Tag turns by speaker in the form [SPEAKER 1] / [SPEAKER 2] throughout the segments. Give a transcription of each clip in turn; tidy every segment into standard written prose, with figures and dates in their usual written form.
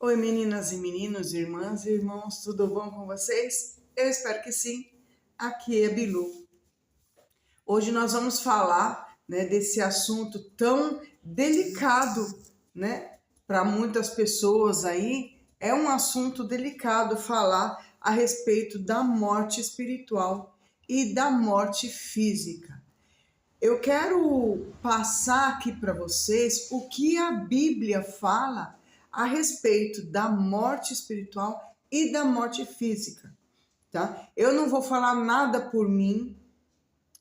[SPEAKER 1] Oi, meninas e meninos, irmãs e irmãos, tudo bom com vocês? Eu espero que sim. Aqui é Bilu. Hoje nós vamos falar, desse assunto tão delicado, para muitas pessoas aí. É um assunto delicado falar a respeito da morte espiritual e da morte física. Eu quero passar aqui para vocês o que a Bíblia fala a respeito da morte espiritual e da morte física, tá? Eu não vou falar nada por mim,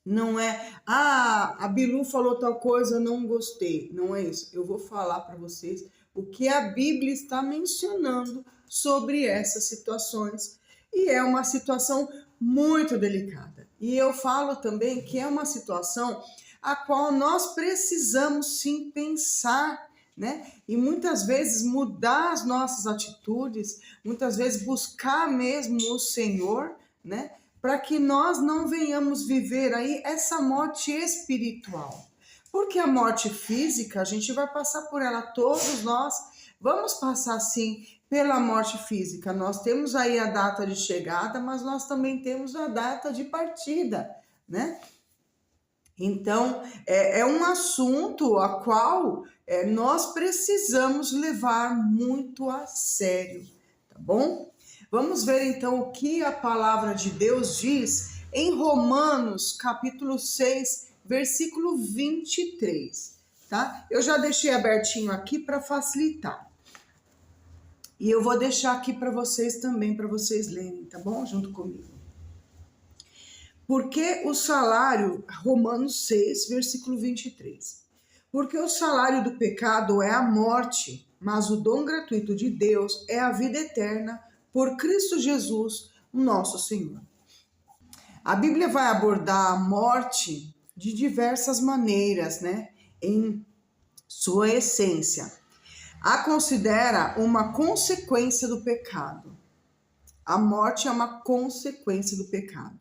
[SPEAKER 1] não é, a Bilu falou tal coisa, eu não gostei, não é isso. Eu vou falar para vocês o que a Bíblia está mencionando sobre essas situações, e é uma situação muito delicada. E eu falo também que é uma situação a qual nós precisamos sim pensar, e muitas vezes mudar as nossas atitudes, muitas vezes buscar mesmo o Senhor, para que nós não venhamos viver aí essa morte espiritual. Porque a morte física, a gente vai passar por ela, todos nós vamos passar sim pela morte física. Nós temos aí a data de chegada, mas nós também temos a data de partida, Então, é um assunto a qual nós precisamos levar muito a sério, tá bom? Vamos ver então o que a palavra de Deus diz em Romanos, capítulo 6, versículo 23, tá? Eu já deixei abertinho aqui para facilitar. E eu vou deixar aqui para vocês também, para vocês lerem, tá bom? Junto comigo. Porque o salário, Romanos 6, versículo 23. Porque o salário do pecado é a morte, mas o dom gratuito de Deus é a vida eterna por Cristo Jesus, nosso Senhor. A Bíblia vai abordar a morte de diversas maneiras, em sua essência. A considera uma consequência do pecado. A morte é uma consequência do pecado.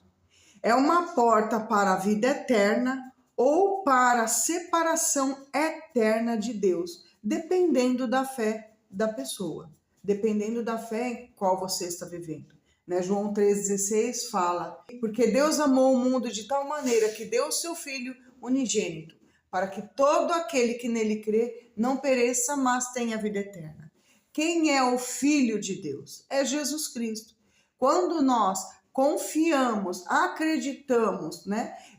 [SPEAKER 1] É uma porta para a vida eterna ou para a separação eterna de Deus, dependendo da fé da pessoa, dependendo da fé em qual você está vivendo. João 3,16 fala: porque Deus amou o mundo de tal maneira que deu o seu Filho unigênito, para que todo aquele que nele crê não pereça, mas tenha vida eterna. Quem é o Filho de Deus? É Jesus Cristo. Quando nós confiamos, acreditamos,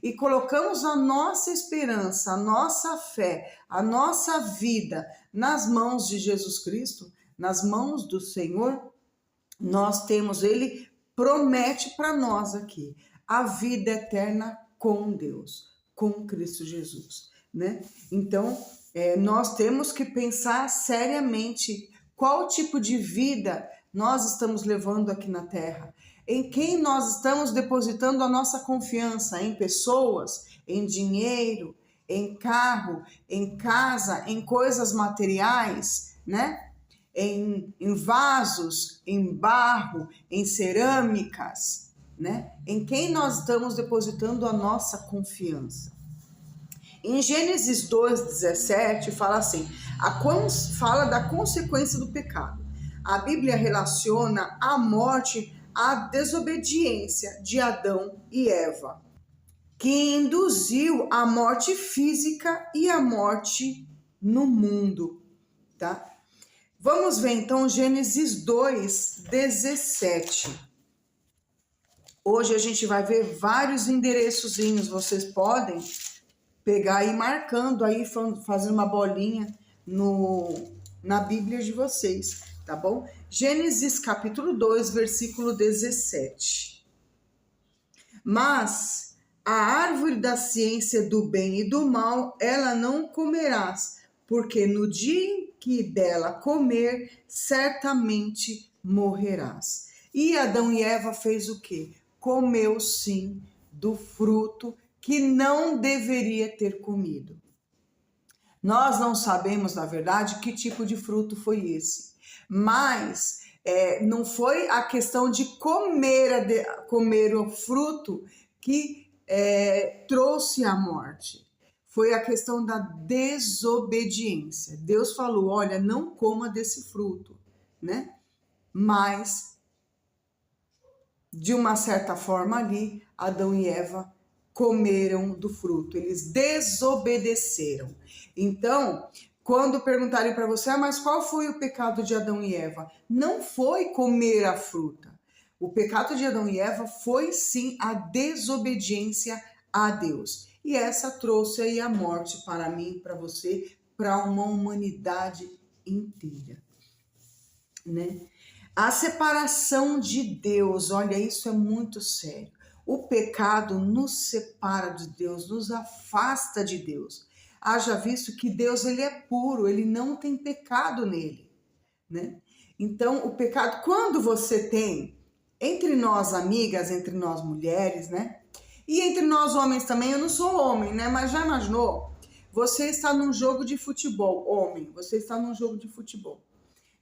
[SPEAKER 1] e colocamos a nossa esperança, a nossa fé, a nossa vida nas mãos de Jesus Cristo, nas mãos do Senhor, nós temos, Ele promete para nós aqui a vida eterna com Deus, com Cristo Jesus, Então, nós temos que pensar seriamente qual tipo de vida nós estamos levando aqui na Terra, em quem nós estamos depositando a nossa confiança, em pessoas, em dinheiro, em carro, em casa, em coisas materiais, em vasos, em barro, em cerâmicas, em quem nós estamos depositando a nossa confiança. Em Gênesis 2,17 fala assim, fala da consequência do pecado. A Bíblia relaciona a morte à desobediência de Adão e Eva, que induziu a morte física e a morte no mundo, tá? Vamos ver então Gênesis 2,17. Hoje a gente vai ver vários endereçozinhos, vocês podem pegar e ir marcando aí, fazendo uma bolinha na Bíblia de vocês, tá bom? Gênesis capítulo 2, versículo 17. Mas a árvore da ciência do bem e do mal, ela não comerás, porque no dia em que dela comer, certamente morrerás. E Adão e Eva fez o quê? Comeu sim do fruto que não deveria ter comido. Nós não sabemos, na verdade, que tipo de fruto foi esse, mas não foi a questão de comer o fruto que trouxe a morte, foi a questão da desobediência. Deus falou, olha, não coma desse fruto, né? Mas, de uma certa forma ali, Adão e Eva comeram do fruto, eles desobedeceram. Então, quando perguntarem para você, mas qual foi o pecado de Adão e Eva? Não foi comer a fruta. O pecado de Adão e Eva foi sim a desobediência a Deus. E essa trouxe aí a morte para mim, para você, para uma humanidade inteira, né? A separação de Deus, olha, isso é muito sério. O pecado nos separa de Deus, nos afasta de Deus. Haja visto que Deus, ele é puro, ele não tem pecado nele, né? Então, o pecado, quando você tem, entre nós amigas, entre nós mulheres, né? E entre nós homens também, eu não sou homem, né? Mas já imaginou? Você está num jogo de futebol, homem, você está num jogo de futebol.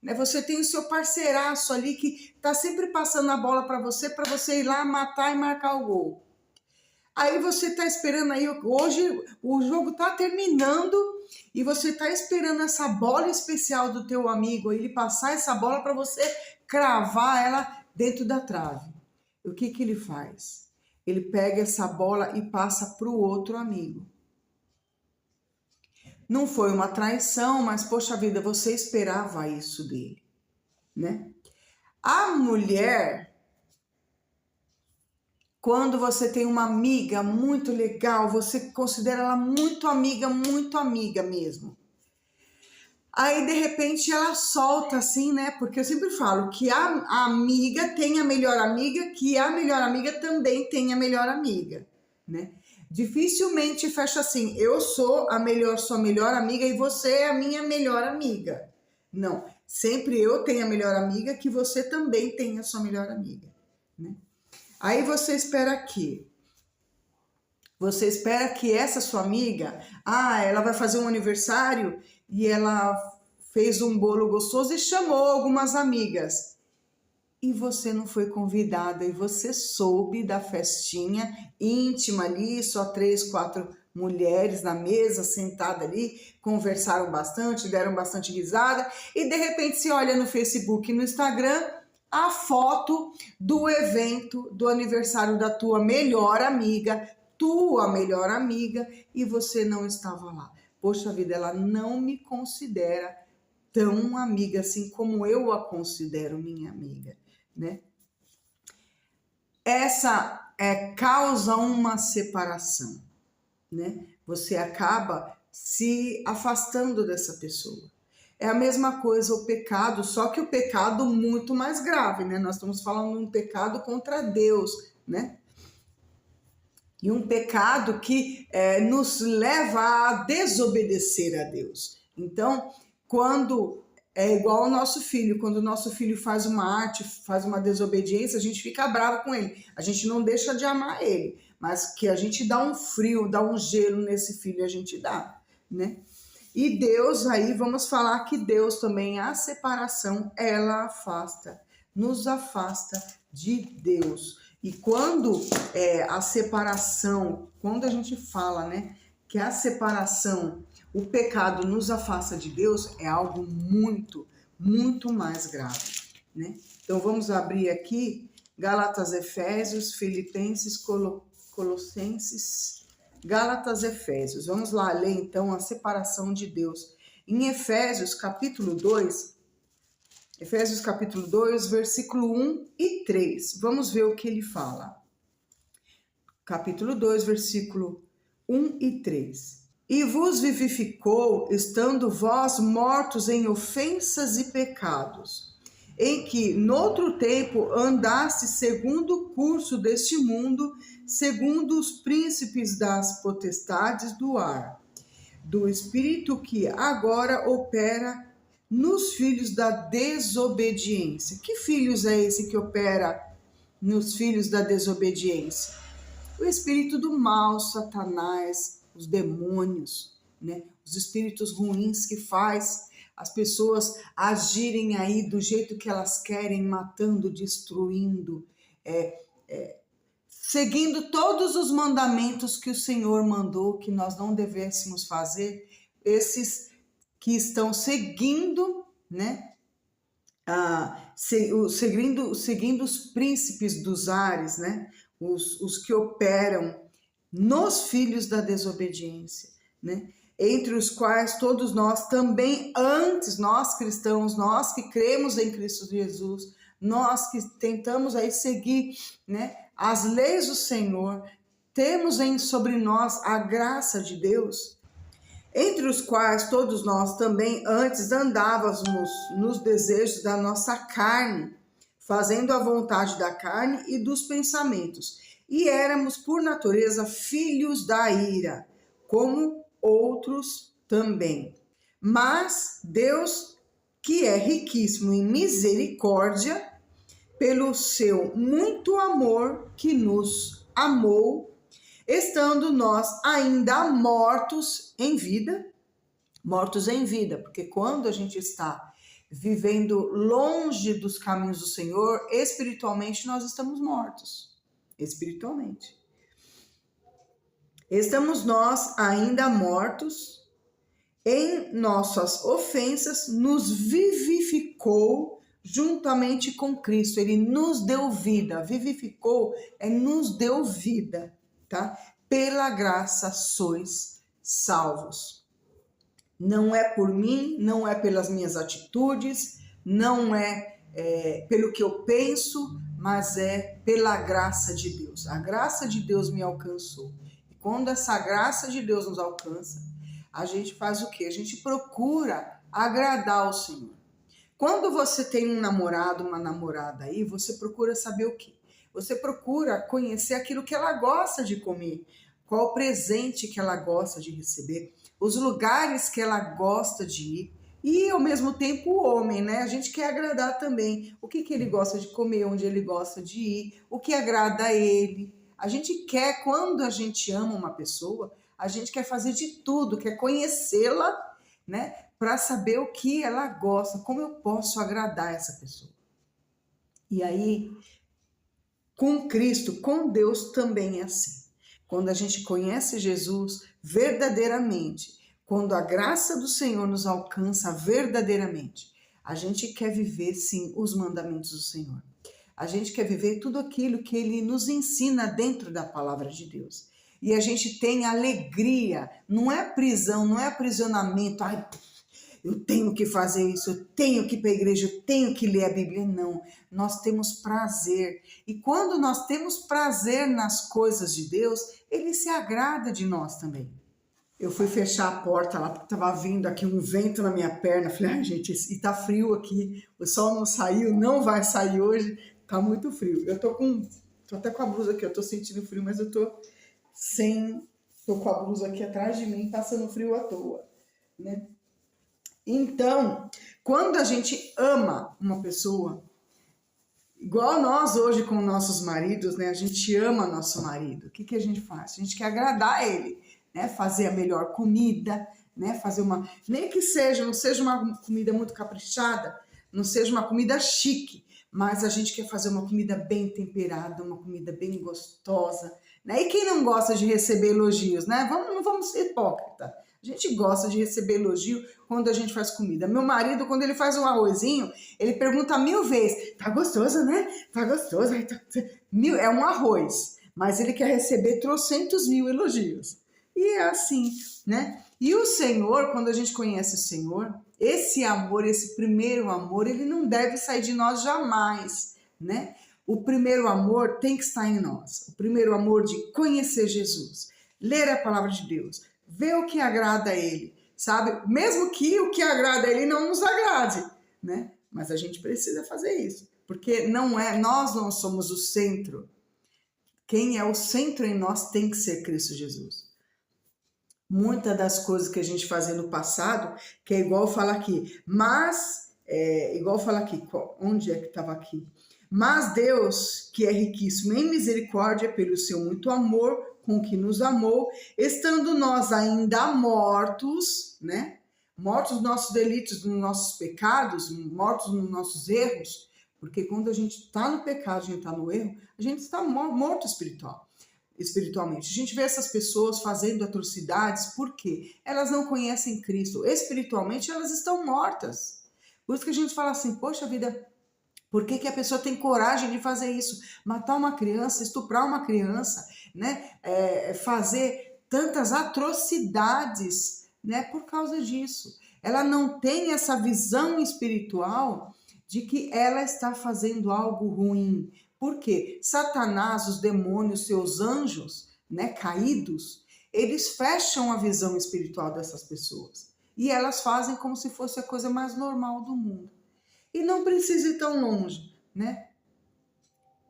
[SPEAKER 1] Né? Você tem o seu parceiraço ali que tá sempre passando a bola para você ir lá matar e marcar o gol. Aí você tá esperando aí, hoje o jogo tá terminando e você tá esperando essa bola especial do teu amigo, ele passar essa bola para você cravar ela dentro da trave. O que que ele faz? Ele pega essa bola e passa para o outro amigo. Não foi uma traição, mas poxa vida, você esperava isso dele, né? A mulher, quando você tem uma amiga muito legal, você considera ela muito amiga mesmo. Aí, de repente, ela solta assim, né? Porque eu sempre falo que a amiga tem a melhor amiga, que a melhor amiga também tem a melhor amiga, né? Dificilmente fecha assim, eu sou sua melhor amiga e você é a minha melhor amiga. Não, sempre eu tenho a melhor amiga que você também tem a sua melhor amiga, né? Aí você espera que essa sua amiga, ela vai fazer um aniversário e ela fez um bolo gostoso e chamou algumas amigas. E você não foi convidada, e você soube da festinha íntima ali, só 3, 4 mulheres na mesa, sentada ali, conversaram bastante, deram bastante risada, e de repente se olha no Facebook e no Instagram, a foto do evento, do aniversário da tua melhor amiga, e você não estava lá. Poxa vida, ela não me considera tão amiga assim como eu a considero minha amiga, né? Essa causa uma separação, né? Você acaba se afastando dessa pessoa. É a mesma coisa o pecado, só que o pecado muito mais grave, né? Nós estamos falando de um pecado contra Deus, né? E um pecado que nos leva a desobedecer a Deus. Então, quando é igual ao nosso filho, quando o nosso filho faz uma arte, faz uma desobediência, a gente fica bravo com ele. A gente não deixa de amar ele, mas que a gente dá um frio, dá um gelo nesse filho, a gente dá, né? E Deus, aí vamos falar que Deus também, a separação, ela afasta, nos afasta de Deus. E quando a separação, quando a gente fala, né, que a separação, o pecado nos afasta de Deus, é algo muito, muito mais grave, né? Então vamos abrir aqui Gálatas, Efésios, Filipenses, Colossenses, Gálatas, Efésios. Vamos lá ler então a separação de Deus. Em Efésios capítulo 2, versículo 1 e 3. Vamos ver o que ele fala. Capítulo 2, versículo 1 e 3. E vos vivificou, estando vós mortos em ofensas e pecados, em que, noutro tempo, andaste segundo o curso deste mundo, segundo os príncipes das potestades do ar, do espírito que agora opera nos filhos da desobediência. Que filhos é esse que opera nos filhos da desobediência? O espírito do mal, Satanás, os demônios, né? Os espíritos ruins que faz as pessoas agirem aí do jeito que elas querem, matando, destruindo, seguindo todos os mandamentos que o Senhor mandou que nós não devêssemos fazer. Esses que estão seguindo, né, seguindo os príncipes dos ares, né? Os que operam nos filhos da desobediência, né? Entre os quais todos nós também antes, nós cristãos, nós que cremos em Cristo Jesus, nós que tentamos aí seguir, né, as leis do Senhor, temos sobre nós a graça de Deus, entre os quais todos nós também antes andávamos nos desejos da nossa carne, fazendo a vontade da carne e dos pensamentos, e éramos por natureza filhos da ira, como outros também. Mas Deus, que é riquíssimo em misericórdia, pelo seu muito amor que nos amou, estando nós ainda mortos em vida, porque quando a gente está vivendo longe dos caminhos do Senhor, espiritualmente nós estamos mortos, espiritualmente. Estamos nós ainda mortos, em nossas ofensas, nos vivificou juntamente com Cristo, ele nos deu vida, vivificou nos deu vida, tá? Pela graça sois salvos. Não é por mim, não é pelas minhas atitudes, não é pelo que eu penso, mas é pela graça de Deus. A graça de Deus me alcançou. E quando essa graça de Deus nos alcança, a gente faz o quê? A gente procura agradar ao Senhor. Quando você tem um namorado, uma namorada aí, você procura saber o quê? Você procura conhecer aquilo que ela gosta de comer, qual o presente que ela gosta de receber, os lugares que ela gosta de ir e, ao mesmo tempo, o homem, né? A gente quer agradar também. O que ele gosta de comer, onde ele gosta de ir, o que agrada a ele. A gente quer, quando a gente ama uma pessoa, a gente quer fazer de tudo, quer conhecê-la, né? Para saber o que ela gosta, como eu posso agradar essa pessoa. E aí, com Cristo, com Deus também é assim. Quando a gente conhece Jesus verdadeiramente, quando a graça do Senhor nos alcança verdadeiramente, a gente quer viver, sim, os mandamentos do Senhor. A gente quer viver tudo aquilo que Ele nos ensina dentro da palavra de Deus. E a gente tem alegria, não é prisão, não é aprisionamento. Ai, eu tenho que fazer isso, eu tenho que ir para a igreja, eu tenho que ler a Bíblia. Não, nós temos prazer. E quando nós temos prazer nas coisas de Deus, Ele se agrada de nós também. Eu fui fechar a porta lá, porque estava vindo aqui um vento na minha perna. Falei, ai gente, e tá frio aqui, o sol não saiu, não vai sair hoje, tá muito frio. Eu tô até com a blusa aqui, eu tô sentindo frio, mas eu tô com a blusa aqui atrás de mim, passando frio à toa, né? Então, quando a gente ama uma pessoa, igual nós hoje com nossos maridos, né? A gente ama nosso marido. O que a gente faz? A gente quer agradar ele, né? Fazer a melhor comida, né? Fazer nem que não seja uma comida muito caprichada, não seja uma comida chique, mas a gente quer fazer uma comida bem temperada, uma comida bem gostosa, né? E quem não gosta de receber elogios, né? Não vamos ser hipócrita. A gente gosta de receber elogio quando a gente faz comida. Meu marido, quando ele faz um arrozinho, ele pergunta 1000 vezes, tá gostoso, né? Tá gostoso. É um arroz, mas ele quer receber trocentos mil elogios. E é assim, né? E o Senhor, quando a gente conhece o Senhor, esse amor, esse primeiro amor, ele não deve sair de nós jamais, né? O primeiro amor tem que estar em nós. O primeiro amor de conhecer Jesus, ler a palavra de Deus, ver o que agrada a Ele, sabe? Mesmo que o que agrada a Ele não nos agrade, né? Mas a gente precisa fazer isso, porque nós não somos o centro. Quem é o centro em nós tem que ser Cristo Jesus. Muitas das coisas que a gente fazia no passado, que é igual falar aqui, onde é que estava aqui? Mas Deus, que é riquíssimo em misericórdia, pelo seu muito amor, com que nos amou, estando nós ainda mortos, né? Mortos nos nossos delitos, nos nossos pecados, mortos nos nossos erros, porque quando a gente está no pecado, a gente está no erro, a gente está morto espiritualmente. A gente vê essas pessoas fazendo atrocidades porque elas não conhecem Cristo. Espiritualmente, elas estão mortas. Por isso que a gente fala assim, poxa vida, por que que a pessoa tem coragem de fazer isso? Matar uma criança, estuprar uma criança, né? Fazer tantas atrocidades, né? Por causa disso. Ela não tem essa visão espiritual de que ela está fazendo algo ruim. Por quê? Satanás, os demônios, seus anjos, né, caídos, eles fecham a visão espiritual dessas pessoas. E elas fazem como se fosse a coisa mais normal do mundo. E não precisa ir tão longe, né?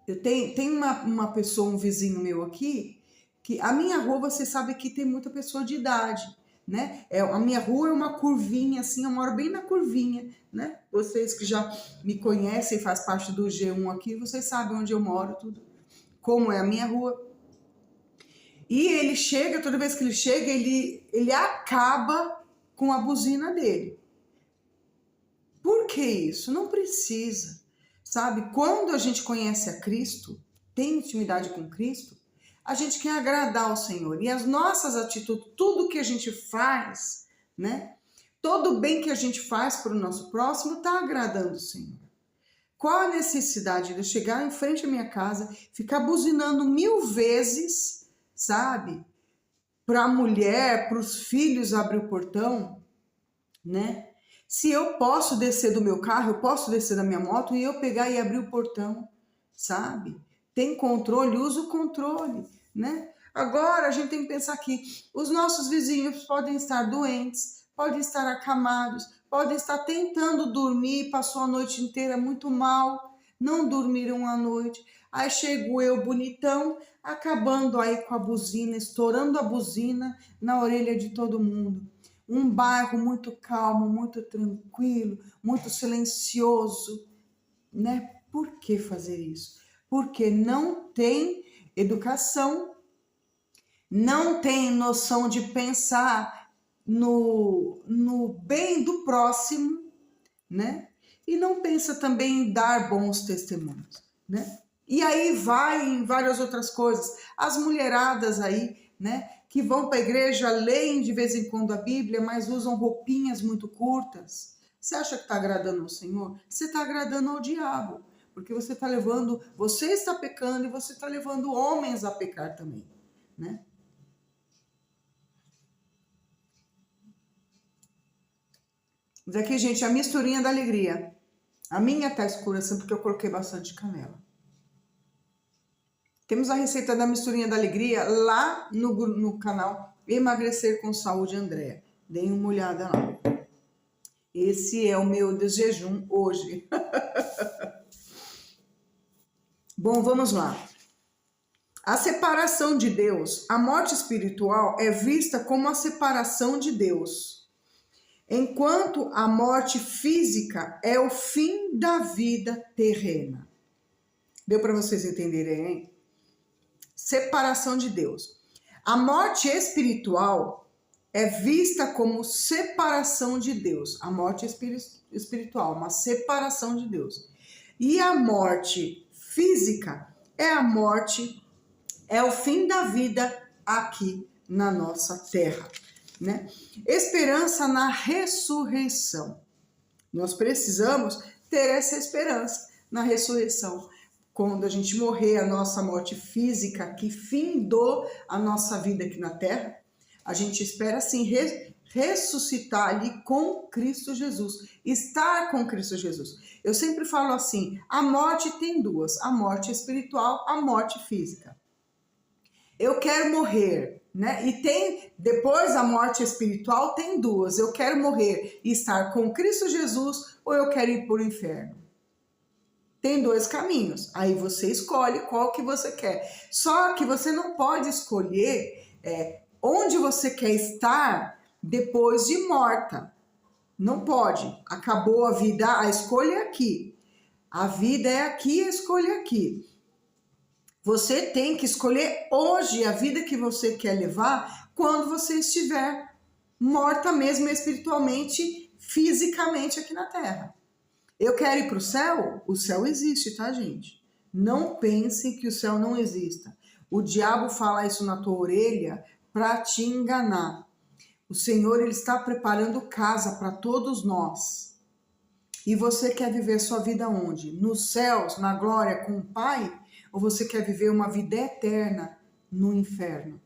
[SPEAKER 1] Eu tenho uma pessoa, um vizinho meu aqui, que a minha rua, você sabe que tem muita pessoa de idade, né? A minha rua é uma curvinha, assim, eu moro bem na curvinha, né? Vocês que já me conhecem, faz parte do G1 aqui, vocês sabem onde eu moro, tudo, como é a minha rua. E ele chega, toda vez que ele chega, ele acaba com a buzina dele. Por que isso? Não precisa, sabe? Quando a gente conhece a Cristo, tem intimidade com Cristo, a gente quer agradar ao Senhor. E as nossas atitudes, tudo que a gente faz, né? Todo o bem que a gente faz para o nosso próximo está agradando o Senhor. Qual a necessidade de eu chegar em frente à minha casa, ficar buzinando 1000 vezes, sabe? Para a mulher, para os filhos abrir o portão, né? Se eu posso descer do meu carro, eu posso descer da minha moto e eu pegar e abrir o portão, sabe? Tem controle, usa o controle, né? Agora a gente tem que pensar que os nossos vizinhos podem estar doentes, podem estar acamados, podem estar tentando dormir, passou a noite inteira muito mal, não dormiram a noite. Aí chego eu bonitão, acabando aí com a buzina, estourando a buzina na orelha de todo mundo. Um bairro muito calmo, muito tranquilo, muito silencioso, né? Por que fazer isso? Porque não tem educação, não tem noção de pensar no bem do próximo, né? E não pensa também em dar bons testemunhos, né? E aí vai em várias outras coisas. As mulheradas aí, né? Que vão para a igreja, leem de vez em quando a Bíblia, mas usam roupinhas muito curtas. Você acha que está agradando ao Senhor? Você está agradando ao diabo, porque você está pecando e você está levando homens a pecar também, né? Mas aqui, gente, a misturinha da alegria. A minha tá escura assim porque eu coloquei bastante canela. Temos a receita da misturinha da alegria lá no canal Emagrecer com Saúde Andréa. Deem uma olhada lá. Esse é o meu jejum hoje. Bom, vamos lá. A separação de Deus, a morte espiritual é vista como a separação de Deus, enquanto a morte física é o fim da vida terrena. Deu para vocês entenderem, hein? Separação de Deus. A morte espiritual é vista como separação de Deus. A morte espiritual, uma separação de Deus. E a morte física é o fim da vida aqui na nossa terra, né? Esperança na ressurreição. Nós precisamos ter essa esperança na ressurreição. Quando a gente morrer, a nossa morte física, que findou a nossa vida aqui na terra, a gente espera assim ressuscitar ali com Cristo Jesus, estar com Cristo Jesus. Eu sempre falo assim, a morte tem duas, a morte espiritual, a morte física. Eu quero morrer, né? E depois a morte espiritual tem duas, eu quero morrer e estar com Cristo Jesus ou eu quero ir para o inferno. Tem dois caminhos, aí você escolhe qual que você quer. Só que você não pode escolher onde você quer estar depois de morta. Não pode. Acabou a vida, a escolha é aqui. A vida é aqui, a escolha é aqui. Você tem que escolher hoje a vida que você quer levar quando você estiver morta mesmo espiritualmente, fisicamente aqui na Terra. Eu quero ir para o céu? O céu existe, tá, gente? Não pensem que o céu não exista. O diabo fala isso na tua orelha para te enganar. O Senhor, ele está preparando casa para todos nós. E você quer viver sua vida onde? Nos céus, na glória com o Pai? Ou você quer viver uma vida eterna no inferno?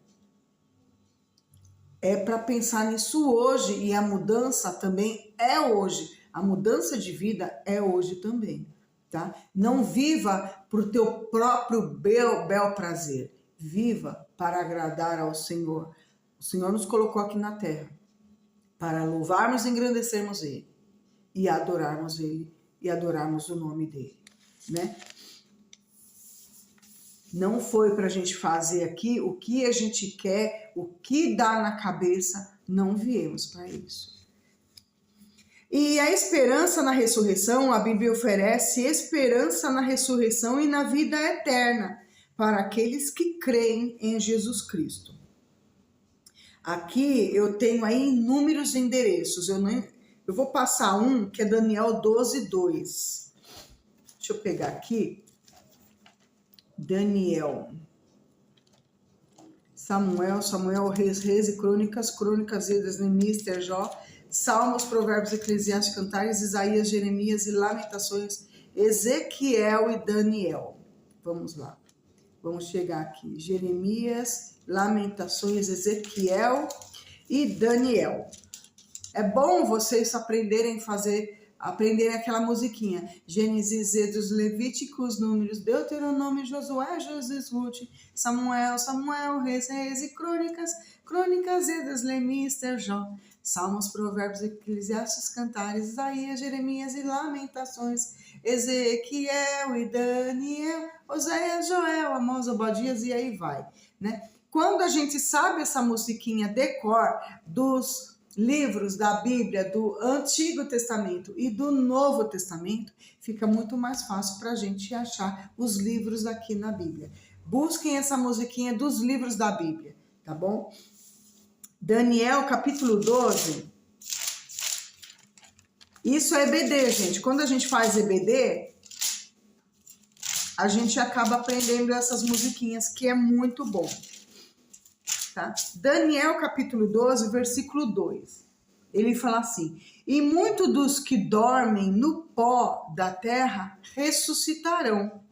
[SPEAKER 1] É para pensar nisso hoje, e a mudança também é hoje. A mudança de vida é hoje também, tá? Não viva para o teu próprio bel prazer. Viva para agradar ao Senhor. O Senhor nos colocou aqui na terra para louvarmos e engrandecermos Ele e adorarmos Ele e adorarmos o nome dEle, né? Não foi para a gente fazer aqui o que a gente quer, o que dá na cabeça, não viemos para isso. E a esperança na ressurreição, a Bíblia oferece esperança na ressurreição e na vida eterna para aqueles que creem em Jesus Cristo. Aqui eu tenho aí inúmeros endereços, eu vou passar um que é Daniel 12:2. Deixa eu pegar aqui. Daniel, Samuel, Reis e Crônicas, Esdras, Neemias, Jó, Salmos, Provérbios, Eclesiastes, Cantares, Isaías, Jeremias e Lamentações, Ezequiel e Daniel. Vamos lá, vamos chegar aqui. Jeremias, Lamentações, Ezequiel e Daniel. É bom vocês aprenderem aquela musiquinha. Gênesis, Êxodo, Levíticos, Números, Deuteronômio, Josué, Juízes, Ruth, Samuel, Reis e Crônicas, Esdras, Neemias, Jó, Salmos, Provérbios, Eclesiastes, Cantares, Isaías, Jeremias e Lamentações, Ezequiel e Daniel, Oséias, Joel, Amós, Obadias e aí vai, né? Quando a gente sabe essa musiquinha de cor dos livros da Bíblia, do Antigo Testamento e do Novo Testamento, fica muito mais fácil para a gente achar os livros aqui na Bíblia. Busquem essa musiquinha dos livros da Bíblia, tá bom? Daniel, capítulo 12. Isso é EBD, gente. Quando a gente faz EBD, a gente acaba aprendendo essas musiquinhas, que é muito bom. Tá? Daniel capítulo 12, versículo 2. Ele fala assim: e muitos dos que dormem no pó da terra ressuscitarão,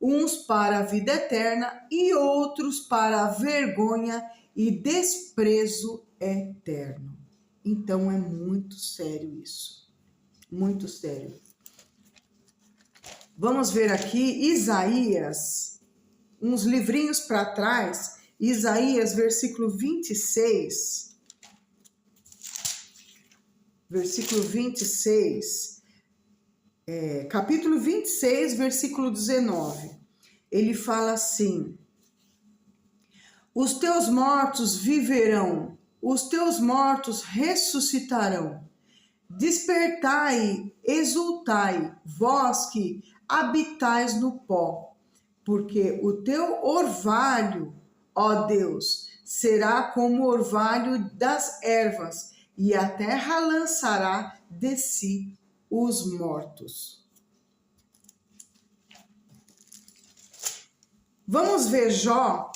[SPEAKER 1] uns para a vida eterna e outros para a vergonha e desprezo eterno. Então é muito sério isso, muito sério. Vamos ver aqui Isaías, uns livrinhos para trás. Isaías, versículo 26, capítulo 26, versículo 19, ele fala assim: os teus mortos viverão, os teus mortos ressuscitarão, despertai, exultai, vós que habitais no pó, porque o teu orvalho, ó Deus, será como o orvalho das ervas, e a terra lançará de si os mortos. Vamos ver Jó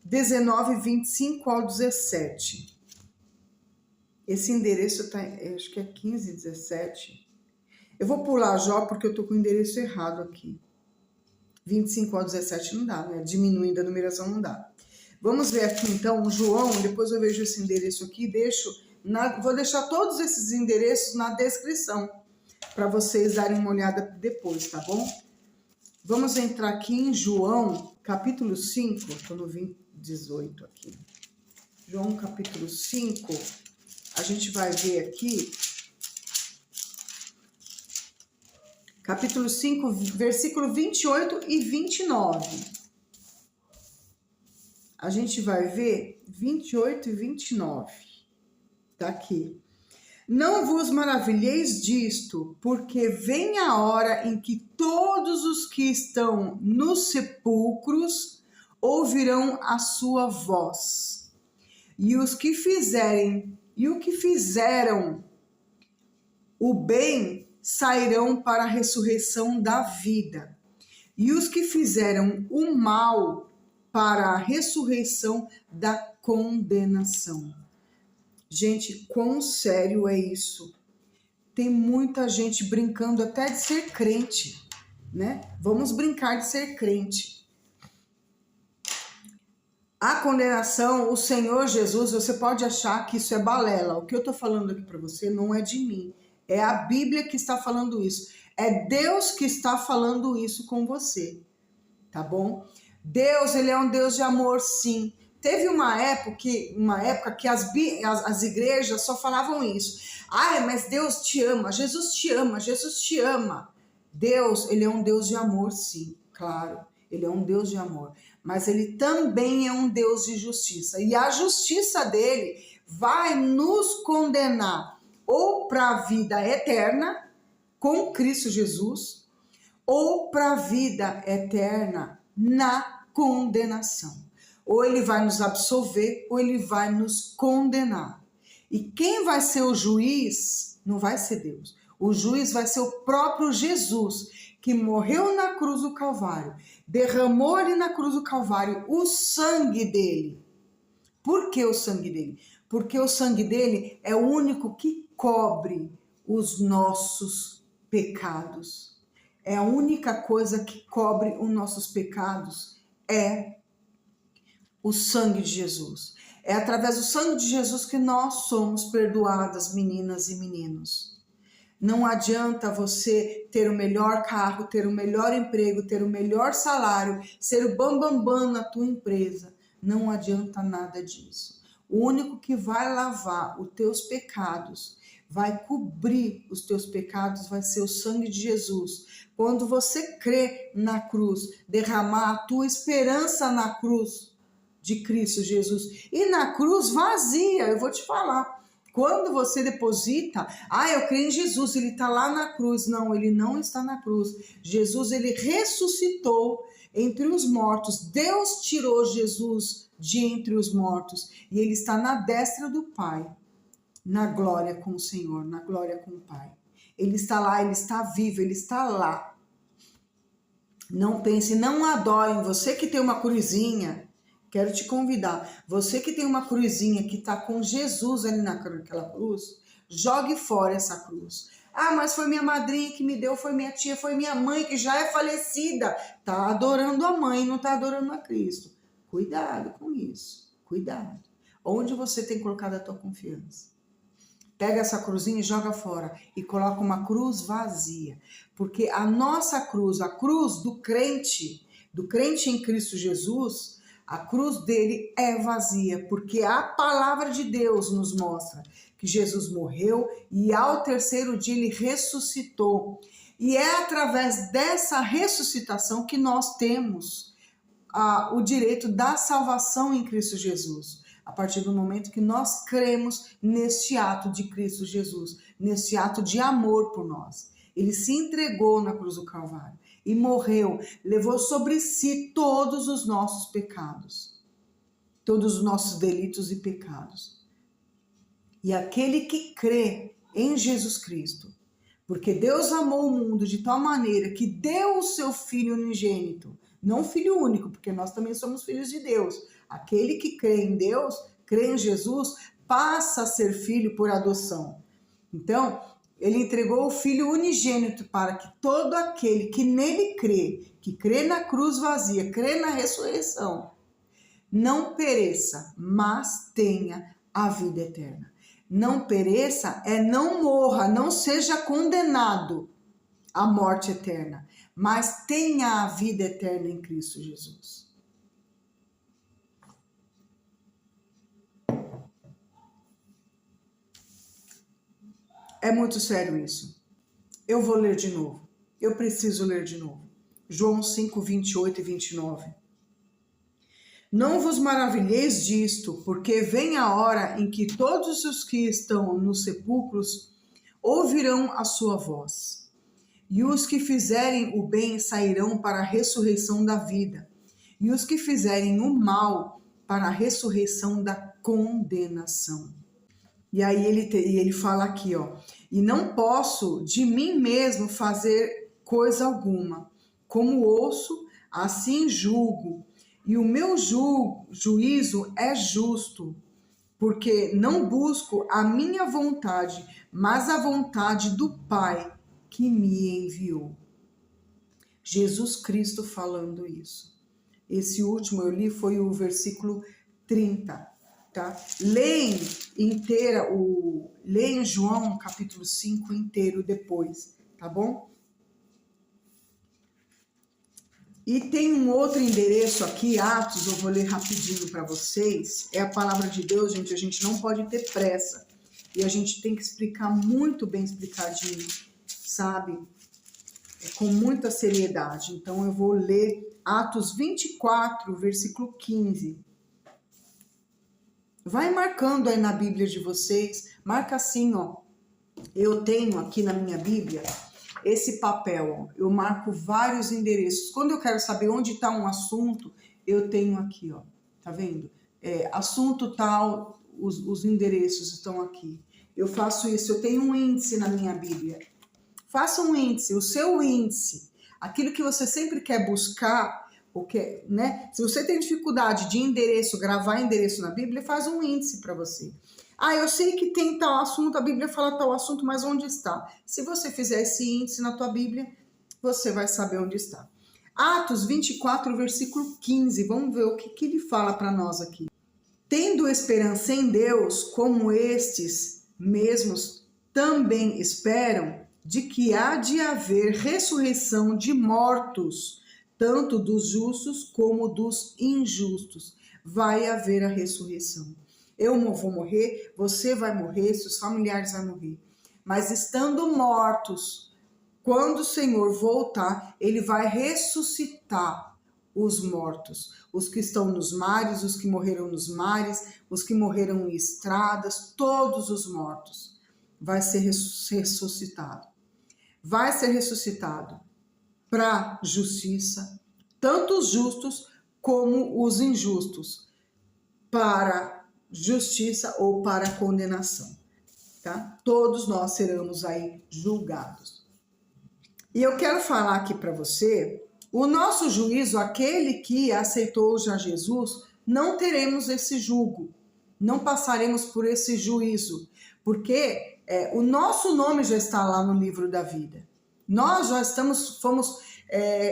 [SPEAKER 1] 19, 25 ao 17. Esse endereço tá, acho que é 15, 17. Eu vou pular Jó porque eu tô com o endereço errado aqui. 25 ao 17 não dá, né? Diminuindo a numeração não dá. Vamos ver aqui então João, depois eu vejo esse endereço aqui, vou deixar todos esses endereços na descrição para vocês darem uma olhada depois, tá bom? Vamos entrar aqui em João, capítulo 5, estou no 18 aqui. João, capítulo 5, a gente vai ver aqui, capítulo 5, versículo 28 e 29. A gente vai ver 28 e 29. Tá aqui. Não vos maravilheis disto, porque vem a hora em que todos os que estão nos sepulcros ouvirão a sua voz. E o que fizeram o bem sairão para a ressurreição da vida. E os que fizeram o mal para a ressurreição da condenação. Gente, quão sério é isso? tem muita gente brincando até de ser crente, né? Vamos brincar de ser crente. A condenação, o Senhor Jesus, você pode achar que isso é balela. O que eu tô falando aqui para você não é de mim. É a Bíblia que está falando isso. É Deus que está falando isso com você. Tá bom? Deus, ele é um Deus de amor, sim. Teve uma época que as igrejas só falavam isso. Ai, mas Deus te ama, Jesus te ama, Jesus te ama. Deus, ele é um Deus de amor, sim, claro. Ele é um Deus de amor. Mas ele também é um Deus de justiça. E a justiça dele vai nos condenar ou para a vida eterna com Cristo Jesus, ou para a vida eterna na condenação. Ou ele vai nos absolver, ou ele vai nos condenar. E quem vai ser o juiz não vai ser Deus. O juiz vai ser o próprio Jesus, que morreu na cruz do Calvário, derramou ali na cruz do Calvário o sangue dele. Por que o sangue dele? Porque o sangue dele é o único que cobre os nossos pecados. É a única coisa que cobre os nossos pecados, é o sangue de Jesus. É através do sangue de Jesus que nós somos perdoadas, meninas e meninos. Não adianta você ter o melhor carro, ter o melhor emprego, ter o melhor salário, ser o bambambam na tua empresa. Não adianta nada disso. O único que vai lavar os teus pecados, vai cobrir os teus pecados, vai ser o sangue de Jesus. Quando você crê na cruz, derramar a tua esperança na cruz de Cristo Jesus. E na cruz vazia, eu vou te falar. Quando você deposita, eu creio em Jesus, ele está lá na cruz. Não, ele não está na cruz. Jesus, ele ressuscitou entre os mortos. Deus tirou Jesus de entre os mortos. E ele está na destra do Pai, na glória com o Senhor, na glória com o Pai. Ele está lá, ele está vivo, ele está lá. Não pense, não adorem. Você que tem uma cruzinha, quero te convidar, você que tem uma cruzinha que está com Jesus ali naquela cruz, jogue fora essa cruz. Mas foi minha madrinha que me deu, foi minha tia, foi minha mãe que já é falecida. Tá adorando a mãe, não tá adorando a Cristo. Cuidado com isso, cuidado. Onde você tem colocado a tua confiança? Pega essa cruzinha e joga fora e coloca uma cruz vazia. Porque a nossa cruz, a cruz do crente em Cristo Jesus, a cruz dele é vazia, porque a palavra de Deus nos mostra que Jesus morreu e ao terceiro dia ele ressuscitou. E é através dessa ressuscitação que nós temos o direito da salvação em Cristo Jesus. A partir do momento que nós cremos neste ato de Cristo Jesus, nesse ato de amor por nós. Ele se entregou na cruz do Calvário e morreu, levou sobre si todos os nossos pecados, todos os nossos delitos e pecados. E aquele que crê em Jesus Cristo, porque Deus amou o mundo de tal maneira que deu o seu Filho unigênito, não Filho único, porque nós também somos filhos de Deus. Aquele que crê em Deus, crê em Jesus, passa a ser filho por adoção. Então, ele entregou o Filho unigênito para que todo aquele que nele crê, que crê na cruz vazia, crê na ressurreição, não pereça, mas tenha a vida eterna. Não pereça não morra, não seja condenado à morte eterna, mas tenha a vida eterna em Cristo Jesus. É muito sério isso. Eu vou ler de novo. Eu preciso ler de novo. João 5, 28 e 29. Não vos maravilheis disto, porque vem a hora em que todos os que estão nos sepulcros ouvirão a sua voz. E os que fizerem o bem sairão para a ressurreição da vida, e os que fizerem o mal para a ressurreição da condenação. E aí ele fala aqui, e não posso de mim mesmo fazer coisa alguma. Como ouço, assim julgo, e o meu juízo é justo, porque não busco a minha vontade, mas a vontade do Pai que me enviou. Jesus Cristo falando isso. Esse último eu li foi o versículo 30, tá? Leem João capítulo 5 inteiro depois, tá bom? E tem um outro endereço aqui, Atos, eu vou ler rapidinho para vocês. É a palavra de Deus, gente, a gente não pode ter pressa. E a gente tem que explicar muito bem explicadinho, sabe? Com muita seriedade. Então eu vou ler Atos 24, versículo 15. Vai marcando aí na Bíblia de vocês, marca assim, ó. Eu tenho aqui na minha Bíblia esse papel, ó. Eu marco vários endereços. Quando eu quero saber onde está um assunto, eu tenho aqui, ó. Tá vendo? Assunto tal, os endereços estão aqui. Eu faço isso, eu tenho um índice na minha Bíblia. Faça um índice, o seu índice, aquilo que você sempre quer buscar, porque, né? Se você tem dificuldade de endereço, gravar endereço na Bíblia, faz um índice para você. Eu sei que tem tal assunto, a Bíblia fala tal assunto, mas onde está? Se você fizer esse índice na tua Bíblia, você vai saber onde está. Atos 24, versículo 15, vamos ver o que ele fala para nós aqui. Tendo esperança em Deus, como estes mesmos também esperam, de que há de haver ressurreição de mortos, tanto dos justos como dos injustos. Vai haver a ressurreição. Eu vou morrer, você vai morrer, seus familiares vão morrer. Mas estando mortos, quando o Senhor voltar, ele vai ressuscitar os mortos. Os que estão nos mares, os que morreram nos mares, os que morreram em estradas, todos os mortos. Vai ser ressuscitado. Vai ser ressuscitado para justiça, tanto os justos como os injustos, para justiça ou para condenação, tá? Todos nós seremos aí julgados. E eu quero falar aqui para você, o nosso juízo, aquele que aceitou já Jesus, não teremos esse julgo, não passaremos por esse juízo, porque o nosso nome já está lá no livro da vida. Nós já fomos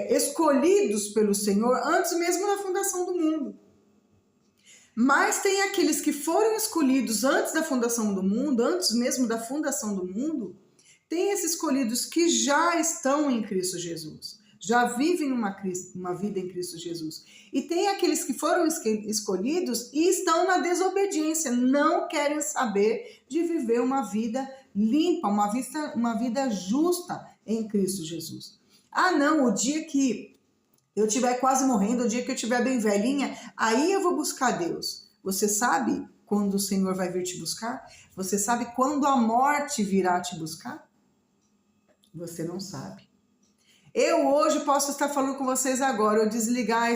[SPEAKER 1] escolhidos pelo Senhor antes mesmo da fundação do mundo. Mas tem aqueles que foram escolhidos antes da fundação do mundo, antes mesmo da fundação do mundo, tem esses escolhidos que já estão em Cristo Jesus, já vivem uma vida em Cristo Jesus. E tem aqueles que foram escolhidos e estão na desobediência, não querem saber de viver uma vida limpa, uma vida justa em Cristo Jesus. Não, o dia que eu estiver quase morrendo, o dia que eu estiver bem velhinha, aí eu vou buscar Deus. Você sabe quando o Senhor vai vir te buscar? Você sabe quando a morte virá te buscar? Você não sabe. Eu hoje posso estar falando com vocês agora, eu desligar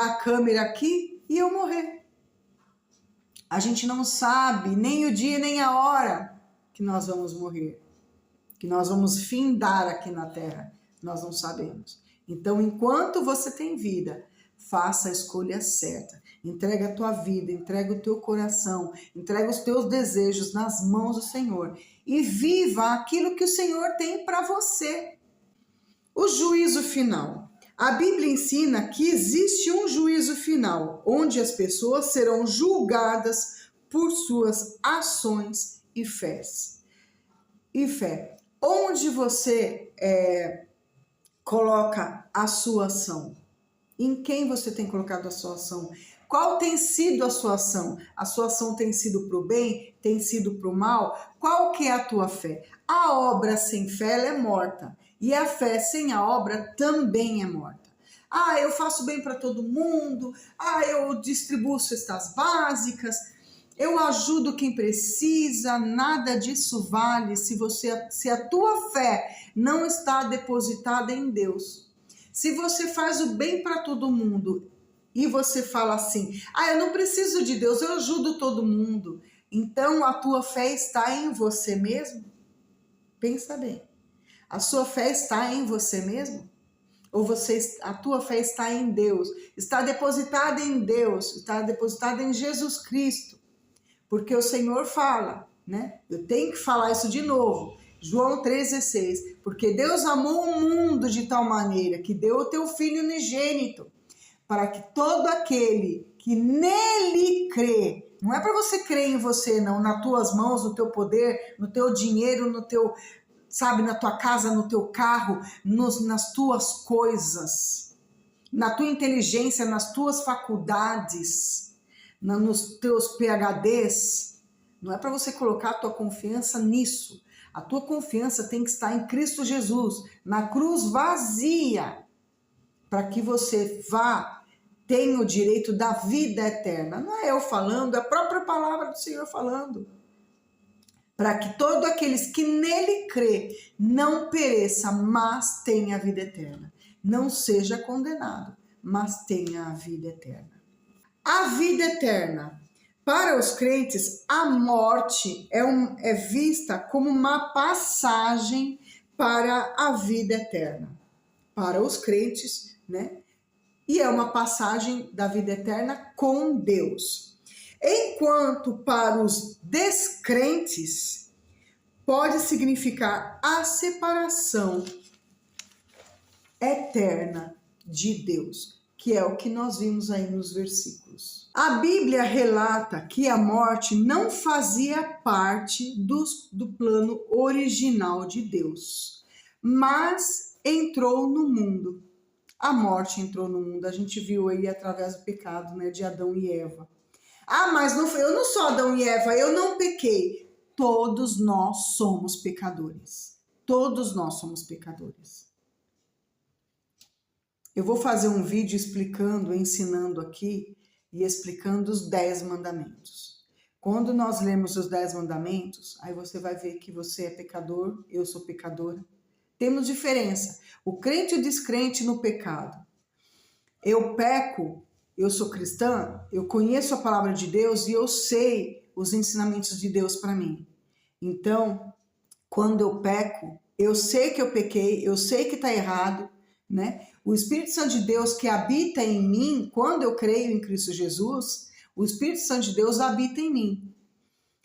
[SPEAKER 1] a câmera aqui e eu morrer. A gente não sabe nem o dia nem a hora que nós vamos morrer, que nós vamos findar aqui na terra. Nós não sabemos. Então, enquanto você tem vida, faça a escolha certa. Entrega a tua vida, entrega o teu coração, entrega os teus desejos nas mãos do Senhor e viva aquilo que o Senhor tem para você. O juízo final. A Bíblia ensina que existe um juízo final, onde as pessoas serão julgadas por suas ações e fé. Onde você coloca a sua ação? Em quem você tem colocado a sua ação? Qual tem sido a sua ação? A sua ação tem sido para o bem? Tem sido para o mal? Qual que é a tua fé? A obra sem fé ela é morta. E a fé sem a obra também é morta. Eu faço bem para todo mundo. Eu distribuo cestas básicas. Eu ajudo quem precisa. Nada disso vale se a tua fé não está depositada em Deus. Se você faz o bem para todo mundo e você fala assim, eu não preciso de Deus, eu ajudo todo mundo. Então a tua fé está em você mesmo? Pensa bem. A sua fé está em você mesmo? Ou a tua fé está em Deus? Está depositada em Deus, está depositada em Jesus Cristo. Porque o Senhor fala né? Eu tenho que falar isso de novo. João 3,16. Porque Deus amou o mundo de tal maneira que deu o teu Filho unigênito, para que todo aquele que nele crê, não é para você crer em você, não, nas tuas mãos, no teu poder, no teu dinheiro, no teu, sabe, na tua casa, no teu carro, nas tuas coisas, na tua inteligência, nas tuas faculdades, nos teus PhDs. Não é para você colocar a tua confiança nisso. A tua confiança tem que estar em Cristo Jesus, na cruz vazia, para que você tenha o direito da vida eterna. Não é eu falando, é a própria palavra do Senhor falando. Para que todos aqueles que nele crê não pereça, mas tenha a vida eterna. Não seja condenado, mas tenha a vida eterna. A vida eterna. Para os crentes, a morte é vista como uma passagem para a vida eterna. Para os crentes, né? E é uma passagem da vida eterna com Deus. Enquanto para os descrentes pode significar a separação eterna de Deus, que é o que nós vimos aí nos versículos. A Bíblia relata que a morte não fazia parte do plano original de Deus, mas entrou no mundo. A morte entrou no mundo, a gente viu aí através do pecado, né, de Adão e Eva. Ah, mas eu não sou Adão e Eva, eu não pequei. Todos nós somos pecadores. Todos nós somos pecadores. Eu vou fazer um vídeo explicando, ensinando aqui e explicando os 10 mandamentos. Quando nós lemos os 10 mandamentos, aí você vai ver que você é pecador, eu sou pecadora. Temos diferença. O crente e o descrente no pecado. Eu peco, eu sou cristã, eu conheço a palavra de Deus e eu sei os ensinamentos de Deus para mim. Então, quando eu peco, eu sei que eu pequei, eu sei que está errado, né? O Espírito Santo de Deus que habita em mim, quando eu creio em Cristo Jesus, o Espírito Santo de Deus habita em mim.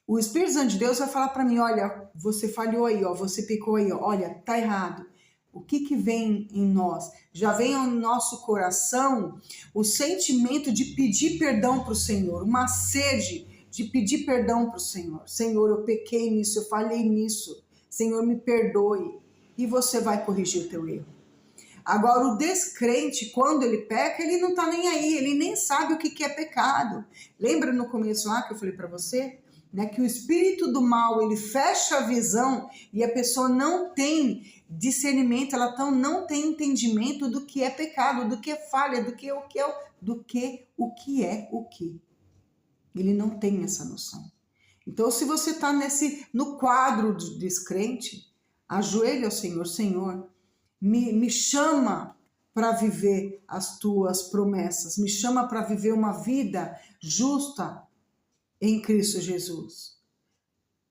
[SPEAKER 1] O Espírito Santo de Deus vai falar para mim, olha, você falhou aí, ó, você pecou aí, ó, olha, tá errado. O que vem em nós? Já vem ao nosso coração o sentimento de pedir perdão para o Senhor, uma sede de pedir perdão para o Senhor. Senhor, eu pequei nisso, eu falhei nisso. Senhor, me perdoe. E você vai corrigir o teu erro. Agora, o descrente, quando ele peca, ele não tá nem aí, ele nem sabe o que é pecado. Lembra no começo lá que eu falei para você? Né, que o espírito do mal, ele fecha a visão e a pessoa não tem discernimento, ela não tem entendimento do que é pecado, do que é falha, do que é o que. Ele não tem essa noção. Então, se você está no quadro de descrente, ajoelhe ao Senhor, Senhor, me chama para viver as tuas promessas, me chama para viver uma vida justa em Cristo Jesus.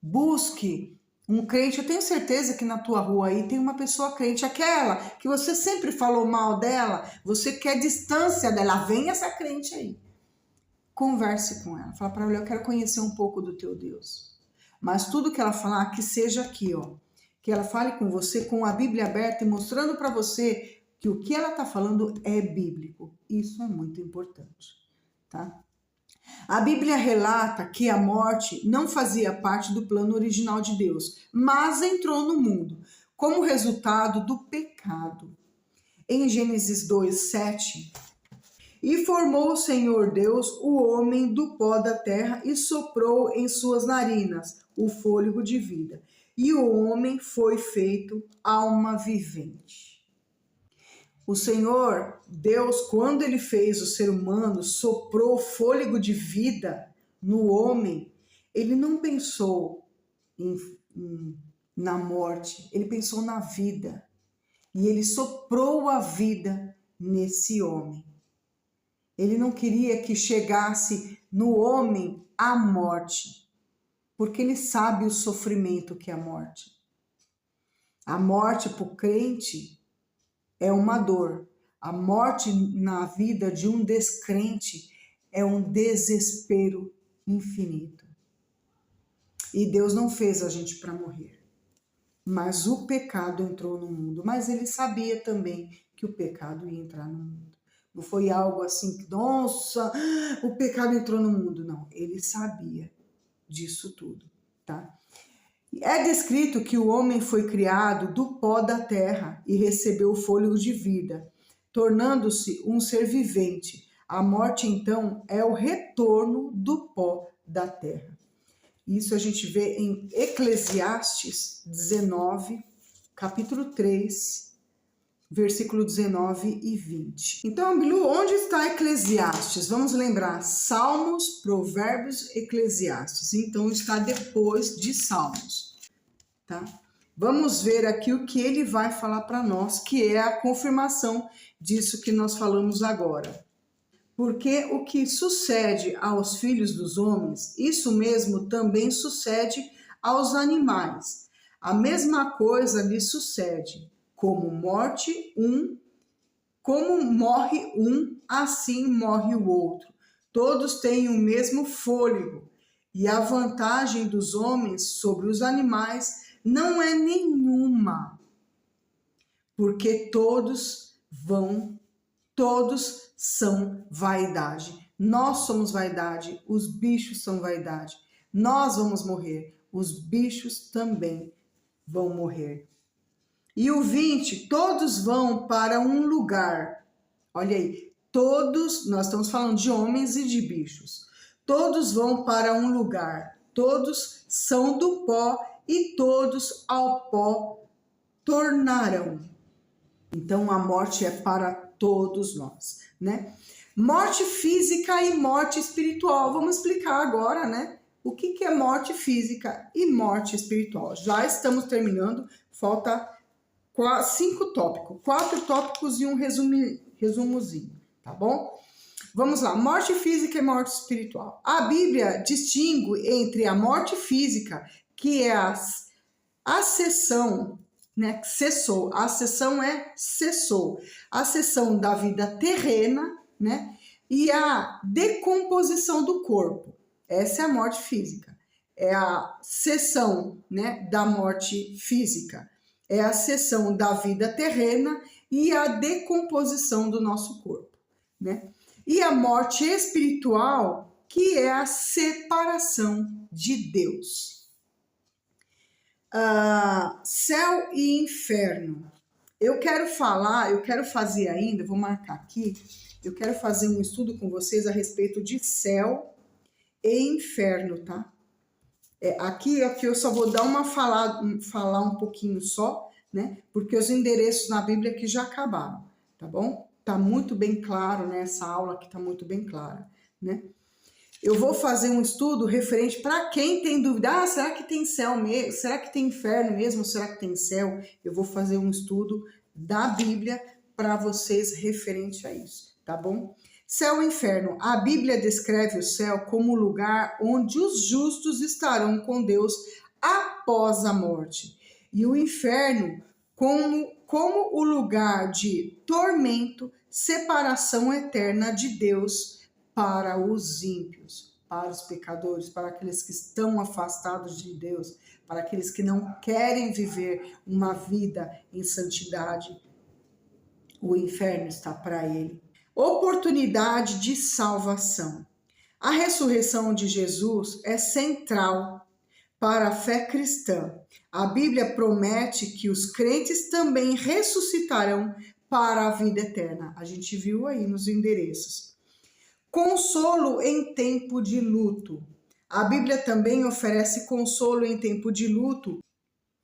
[SPEAKER 1] Busque um crente. Eu tenho certeza que na tua rua aí tem uma pessoa crente, aquela que você sempre falou mal dela, você quer distância dela, vem essa crente aí. Converse com ela, fala para ela, eu quero conhecer um pouco do teu Deus. Mas tudo que ela falar, que seja aqui, ó, que ela fale com você com a Bíblia aberta e mostrando para você que o que ela está falando é bíblico. Isso é muito importante, tá? A Bíblia relata que a morte não fazia parte do plano original de Deus, mas entrou no mundo como resultado do pecado. Em Gênesis 2:7, e formou o Senhor Deus o homem do pó da terra e soprou em suas narinas o fôlego de vida. E o homem foi feito alma vivente. O Senhor Deus, quando ele fez o ser humano, soprou fôlego de vida no homem, ele não pensou na morte, ele pensou na vida. E ele soprou a vida nesse homem. Ele não queria que chegasse no homem a morte, porque ele sabe o sofrimento que é a morte. A morte para o crente é uma dor. A morte na vida de um descrente é um desespero infinito. E Deus não fez a gente para morrer. Mas o pecado entrou no mundo. Mas ele sabia também que o pecado ia entrar no mundo. Não foi algo assim que, nossa, o pecado entrou no mundo. Não, ele sabia disso tudo, tá? É descrito que o homem foi criado do pó da terra e recebeu o fôlego de vida, tornando-se um ser vivente. A morte, então, é o retorno do pó da terra. Isso a gente vê em Eclesiastes 19, capítulo 3, versículo 19 e 20. Então, Bilu, onde está Eclesiastes? Vamos lembrar, Salmos, Provérbios, Eclesiastes. Então, está depois de Salmos, tá? Vamos ver aqui o que ele vai falar para nós, que é a confirmação disso que nós falamos agora. Porque o que sucede aos filhos dos homens, isso mesmo também sucede aos animais. A mesma coisa lhe sucede. Como morre um, assim morre o outro. Todos têm o mesmo fôlego. E a vantagem dos homens sobre os animais não é nenhuma. Porque todos são vaidade. Nós somos vaidade, os bichos são vaidade. Nós vamos morrer, os bichos também vão morrer. E o 20, todos vão para um lugar. Olha aí, todos, nós estamos falando de homens e de bichos. Todos vão para um lugar. Todos são do pó e todos ao pó tornarão. Então a morte é para todos nós, né? Morte física e morte espiritual. Vamos explicar agora, né? O que é morte física e morte espiritual. Já estamos terminando, falta 5 tópicos, 4 tópicos e um resumozinho, tá bom? Vamos lá, morte física e morte espiritual. A Bíblia distingue entre a morte física, que é a cessão, né? Cessou, a cessão é cessou, a cessão da vida terrena, né? E a decomposição do corpo. Essa é a morte física. É a cessão, né, da morte física. É a cessão da vida terrena e a decomposição do nosso corpo, né? E a morte espiritual, que é a separação de Deus. Céu e inferno. Eu quero fazer ainda, vou marcar aqui, eu quero fazer um estudo com vocês a respeito de céu e inferno, tá? Aqui eu só vou dar falar um pouquinho só, né? Porque os endereços na Bíblia aqui já acabaram, tá bom? Tá muito bem claro, né? Essa aula aqui tá muito bem clara, né? Eu vou fazer um estudo referente para quem tem dúvida. Será que tem céu mesmo? Será que tem inferno mesmo? Será que tem céu? Eu vou fazer um estudo da Bíblia para vocês referente a isso, tá bom? Céu e inferno. A Bíblia descreve o céu como o lugar onde os justos estarão com Deus após a morte. E o inferno como o lugar de tormento, separação eterna de Deus para os ímpios, para os pecadores, para aqueles que estão afastados de Deus, para aqueles que não querem viver uma vida em santidade. O inferno está para ele. Oportunidade de salvação. A ressurreição de Jesus é central para a fé cristã. A Bíblia promete que os crentes também ressuscitarão para a vida eterna. A gente viu aí nos endereços. Consolo em tempo de luto. A Bíblia também oferece consolo em tempo de luto,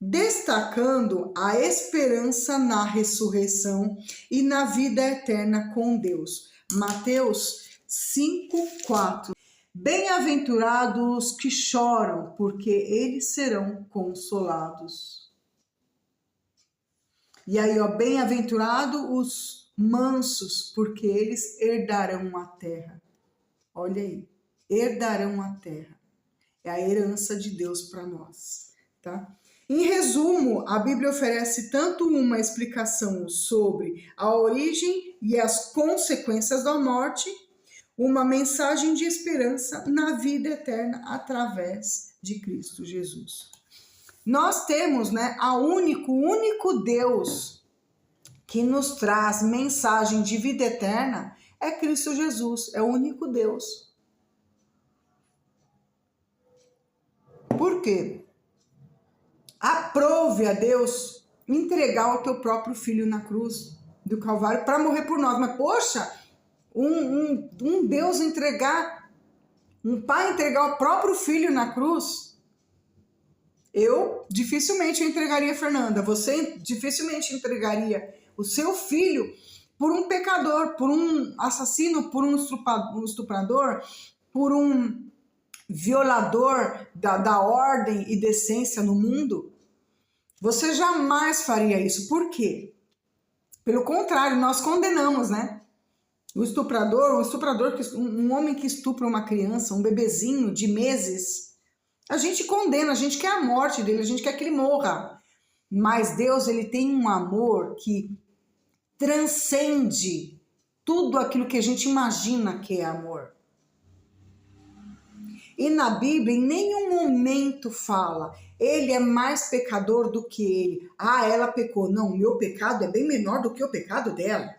[SPEAKER 1] destacando a esperança na ressurreição e na vida eterna com Deus. Mateus 5:4. Bem-aventurados que choram, porque eles serão consolados. E aí, ó, bem-aventurados os mansos, porque eles herdarão a terra. Olha aí, herdarão a terra. É a herança de Deus para nós, tá? Em resumo, a Bíblia oferece tanto uma explicação sobre a origem e as consequências da morte, uma mensagem de esperança na vida eterna através de Cristo Jesus. Nós temos, né, o único Deus que nos traz mensagem de vida eterna é Cristo Jesus, é o único Deus. Por quê? Aprove a Deus entregar o teu próprio filho na cruz do Calvário para morrer por nós. Mas, poxa, um Deus entregar, um pai entregar o próprio filho na cruz, eu dificilmente entregaria a Fernanda, você dificilmente entregaria o seu filho por um pecador, por um assassino, por um estuprador, por um violador da ordem e decência no mundo. Você jamais faria isso. Por quê? Pelo contrário, nós condenamos, né? Um estuprador, um homem que estupra uma criança, um bebezinho de meses, a gente condena, a gente quer a morte dele, a gente quer que ele morra. Mas Deus, ele tem um amor que transcende tudo aquilo que a gente imagina que é amor. E na Bíblia, em nenhum momento fala, ele é mais pecador do que ele. Ah, ela pecou. Não, o meu pecado é bem menor do que o pecado dela.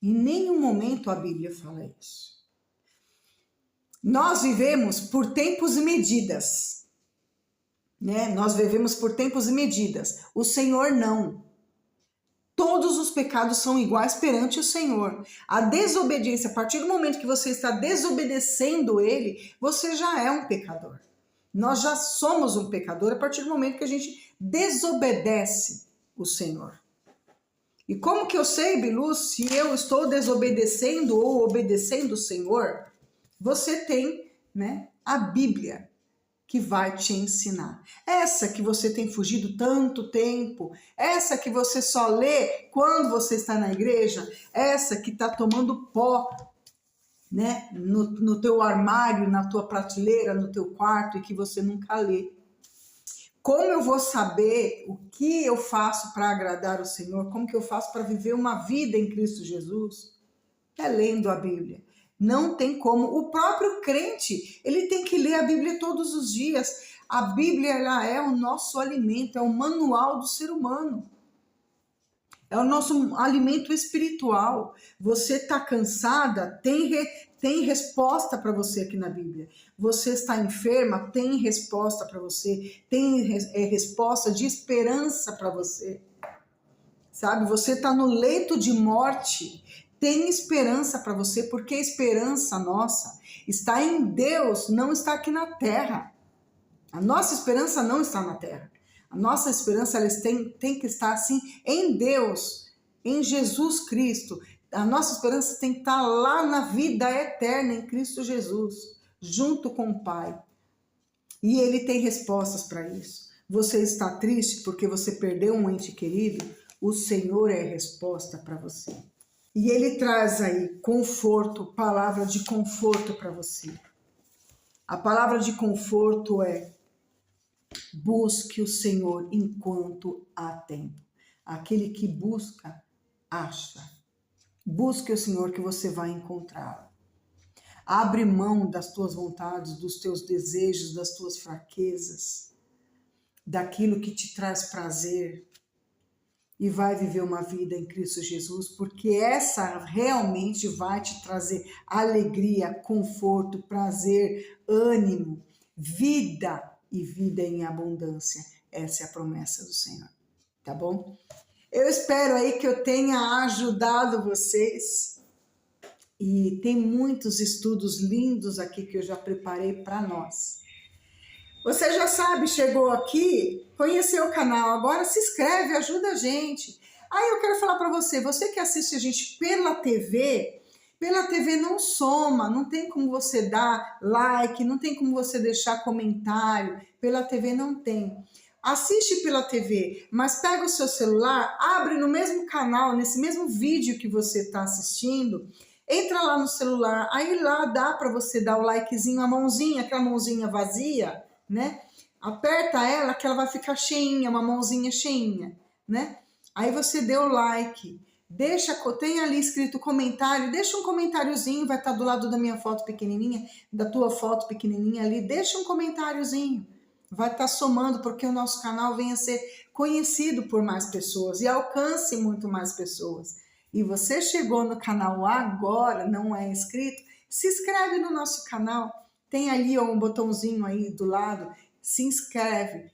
[SPEAKER 1] Em nenhum momento a Bíblia fala isso. Nós vivemos por tempos e medidas, né? Nós vivemos por tempos e medidas. O Senhor não. Todos os pecados são iguais perante o Senhor. A desobediência, a partir do momento que você está desobedecendo Ele, você já é um pecador. Nós já somos um pecador a partir do momento que a gente desobedece o Senhor. E como que eu sei, Bilu, se eu estou desobedecendo ou obedecendo o Senhor? Você tem, né, a Bíblia que vai te ensinar. Essa que você tem fugido tanto tempo, essa que você só lê quando você está na igreja, essa que está tomando pó, né, no teu armário, na tua prateleira, no teu quarto e que você nunca lê. Como eu vou saber o que eu faço para agradar o Senhor? Como que eu faço para viver uma vida em Cristo Jesus? É lendo a Bíblia. Não tem como. O próprio crente, ele tem que ler a Bíblia todos os dias. A Bíblia, ela é o nosso alimento, é o manual do ser humano. É o nosso alimento espiritual. Você está cansada? Tem resposta para você aqui na Bíblia. Você está enferma? Tem resposta para você. Tem resposta de esperança para você. Sabe? Você está no leito de morte. Tem esperança para você, porque a esperança nossa está em Deus, não está aqui na terra. A nossa esperança não está na terra. A nossa esperança tem que estar assim em Deus, em Jesus Cristo. A nossa esperança tem que estar lá na vida eterna em Cristo Jesus, junto com o Pai. E Ele tem respostas para isso. Você está triste porque você perdeu um ente querido? O Senhor é a resposta para você. E Ele traz aí conforto, palavra de conforto para você. A palavra de conforto é: busque o Senhor enquanto há tempo. Aquele que busca, acha. Busque o Senhor que você vai encontrá-lo. Abre mão das tuas vontades, dos teus desejos, das tuas fraquezas, daquilo que te traz prazer. E vai viver uma vida em Cristo Jesus, porque essa realmente vai te trazer alegria, conforto, prazer, ânimo, vida e vida em abundância. Essa é a promessa do Senhor, tá bom? Eu espero aí que eu tenha ajudado vocês e tem muitos estudos lindos aqui que eu já preparei para nós. Você já sabe, chegou aqui, conheceu o canal, agora se inscreve, ajuda a gente. Aí eu quero falar para você que assiste a gente pela TV não soma, não tem como você dar like, não tem como você deixar comentário, pela TV não tem. Assiste pela TV, mas pega o seu celular, abre no mesmo canal, nesse mesmo vídeo que você está assistindo, entra lá no celular, aí lá dá para você dar o likezinho, a mãozinha, aquela mãozinha vazia, né? Aperta ela que ela vai ficar cheinha, uma mãozinha cheinha, né? Aí você deu like, tem ali escrito comentário, deixa um comentáriozinho, vai estar do lado da minha foto pequenininha, da tua foto pequenininha ali, deixa um comentáriozinho. Vai estar somando porque o nosso canal venha a ser conhecido por mais pessoas e alcance muito mais pessoas. E você chegou no canal agora, não é inscrito, se inscreve no nosso canal. Tem ali um botãozinho aí do lado, se inscreve.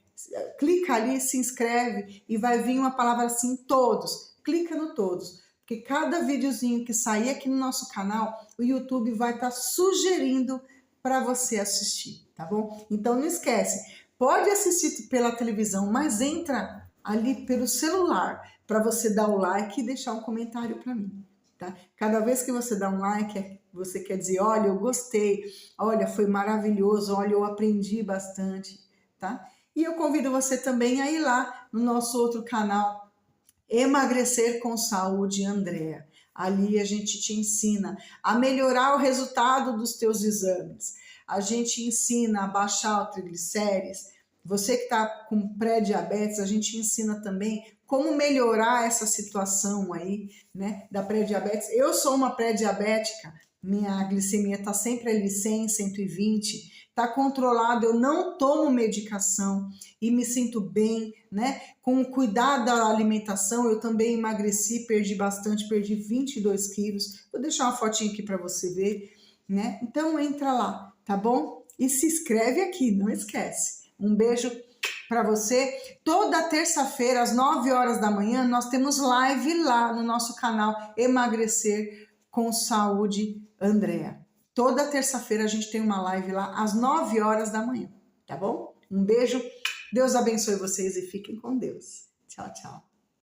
[SPEAKER 1] Clica ali, se inscreve e vai vir uma palavra assim, todos. Clica no todos, porque cada videozinho que sair aqui no nosso canal, o YouTube vai estar sugerindo para você assistir, tá bom? Então não esquece, pode assistir pela televisão, mas entra ali pelo celular para você dar o like e deixar um comentário para mim, tá? Cada vez que você dá um like, você quer dizer, olha, eu gostei, olha, foi maravilhoso, olha, eu aprendi bastante, tá? E eu convido você também a ir lá no nosso outro canal, Emagrecer com Saúde, Andréa. Ali a gente te ensina a melhorar o resultado dos teus exames. A gente ensina a baixar o triglicérides. Você que está com pré-diabetes, a gente ensina também como melhorar essa situação aí, né, da pré-diabetes. Eu sou uma pré-diabética, minha glicemia está sempre ali 100, 120, está controlado, eu não tomo medicação e me sinto bem, né? Com o cuidado da alimentação, eu também emagreci, perdi bastante, perdi 22 quilos. Vou deixar uma fotinha aqui para você ver, né? Então entra lá, tá bom? E se inscreve aqui, não esquece. Um beijo para você. Toda terça-feira, às 9 horas da manhã, nós temos live lá no nosso canal Emagrecer com Saúde, Andréa. Toda terça-feira a gente tem uma live lá às 9 horas da manhã, tá bom? Um beijo, Deus abençoe vocês e fiquem com Deus. Tchau, tchau.